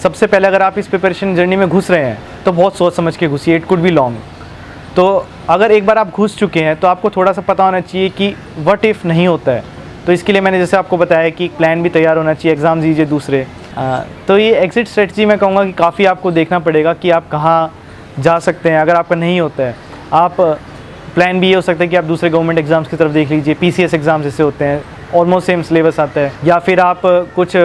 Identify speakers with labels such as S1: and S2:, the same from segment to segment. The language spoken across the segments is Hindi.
S1: सबसे पहले अगर आप इस प्रिपरेशन जर्नी में घुस रहे हैं तो बहुत सोच समझ के घुसिए, इट कुड बी लॉन्ग। तो अगर एक बार आप घुस चुके हैं तो आपको थोड़ा सा पता होना चाहिए कि व्हाट इफ़ नहीं होता है। तो इसके लिए मैंने जैसे आपको बताया कि प्लान भी तैयार होना चाहिए, एग्ज़ाम दीजिए दूसरे। तो ये एग्ज़िट स्ट्रेटजी मैं कहूँगा कि काफ़ी आपको देखना पड़ेगा कि आप कहाँ जा सकते हैं। अगर आपका नहीं होता है, आप प्लान भी ये हो सकता है कि आप दूसरे गवर्नमेंट एग्ज़ाम्स की तरफ देख लीजिए। PCS एग्ज़ाम जैसे होते हैं, ऑलमोस्ट सेम सिलेबस आता है। या फिर आप कुछ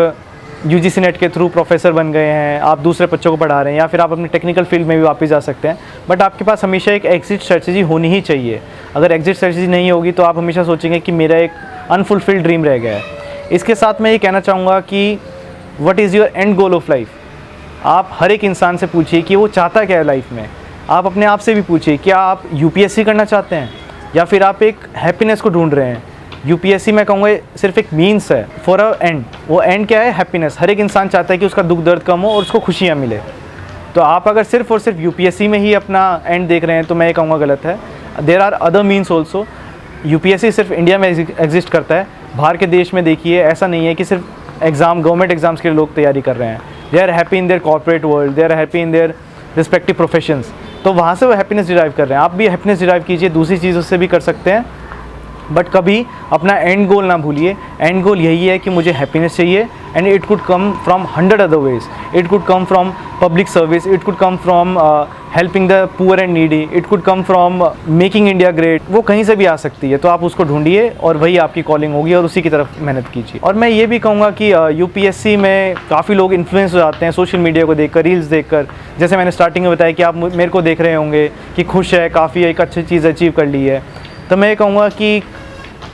S1: UGC नेट के थ्रू प्रोफेसर बन गए हैं, आप दूसरे बच्चों को पढ़ा रहे हैं, या फिर आप अपने टेक्निकल फील्ड में भी वापस जा सकते हैं। बट आपके पास हमेशा एक एग्ज़िट स्ट्रेटजी होनी ही चाहिए। अगर एग्ज़िट स्ट्रेटजी नहीं होगी तो आप हमेशा सोचेंगे कि मेरा एक अनफुलफिल्ड ड्रीम रह गया है। इसके साथ मैं ये कहना चाहूँगा कि what is your and goal of life. आप हर एक इंसान से पूछिए कि वो चाहता क्या है लाइफ में। आप अपने आप से भी पूछिए, क्या आप UPSC करना चाहते हैं या फिर आप एक हैप्पीनेस को ढूंढ रहे हैं। UPSC मैं कहूँगा सिर्फ एक मीन्स है फॉर अ एंड। वो एंड क्या है? हैप्पीनेस। हर एक इंसान चाहता है कि उसका दुख दर्द कम हो और उसको खुशियाँ मिले। तो आप अगर सिर्फ और सिर्फ UPSC में ही अपना एंड देख रहे हैं तो मैं ये कहूँगा गलत है। There are other means also. UPSC सिर्फ इंडिया में एग्जिस्ट करता है, बाहर के देश में देखिए ऐसा नहीं है कि सिर्फ गवर्नमेंट एग्जाम्स के लिए लोग तैयारी कर रहे हैं। They are happy in their corporate world, they are happy in their respective professions. तो वहाँ से वो हैप्पीनेस डिराइव कर रहे हैं। आप भी हैप्पीनेस डिराइव कीजिए, दूसरी चीज़ों से भी कर सकते हैं, बट कभी अपना एंड गोल ना भूलिए। एंड गोल यही है कि मुझे हैप्पीनेस चाहिए, and it could come from 100 other ways. It could come from public service, it could come from helping the poor and needy, it could come from making India great. वो कहीं से भी आ सकती है, तो आप उसको ढूंढिए और वही आपकी कॉलिंग होगी और उसी की तरफ मेहनत कीजिए। और मैं ये भी कहूँगा कि UPSC में काफ़ी लोग इन्फ्लुएंस हो जाते हैं सोशल मीडिया को देखकर, रील्स देखकर। जैसे मैंने स्टार्टिंग में बताया कि आप मेरे को देख रहे होंगे कि खुश है, काफ़ी एक अच्छी चीज़ अचीव कर ली है। तो मैं ये कहूँगा कि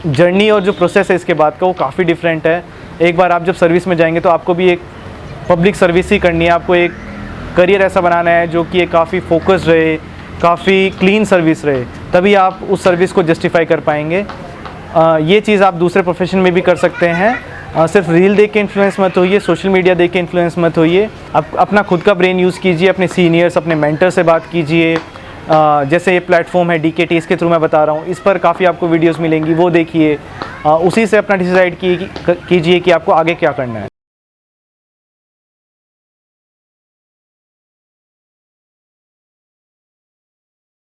S1: जर्नी और जो प्रोसेस है इसके बाद का वो काफ़ी डिफरेंट है। एक बार आप जब सर्विस में जाएंगे तो आपको भी एक पब्लिक सर्विस ही करनी है। आपको एक करियर ऐसा बनाना है जो कि एक काफ़ी फोकस्ड रहे, काफ़ी क्लीन सर्विस रहे, तभी आप उस सर्विस को जस्टिफाई कर पाएंगे। ये चीज़ आप दूसरे प्रोफेशन में भी कर सकते हैं। सिर्फ रील देख के इन्फ्लुएंस मत होइए, सोशल मीडिया देख के इन्फ्लुएंस मत होइए। आप अपना खुद का ब्रेन यूज़ कीजिए, अपने सीनियर्स, अपने मेंटर से बात कीजिए। जैसे ये प्लेटफॉर्म है DKT, इसके थ्रू मैं बता रहा हूँ, इस पर काफ़ी आपको वीडियोस मिलेंगी, वो देखिए। उसी से अपना डिसाइड कीजिए कि आपको आगे क्या करना है।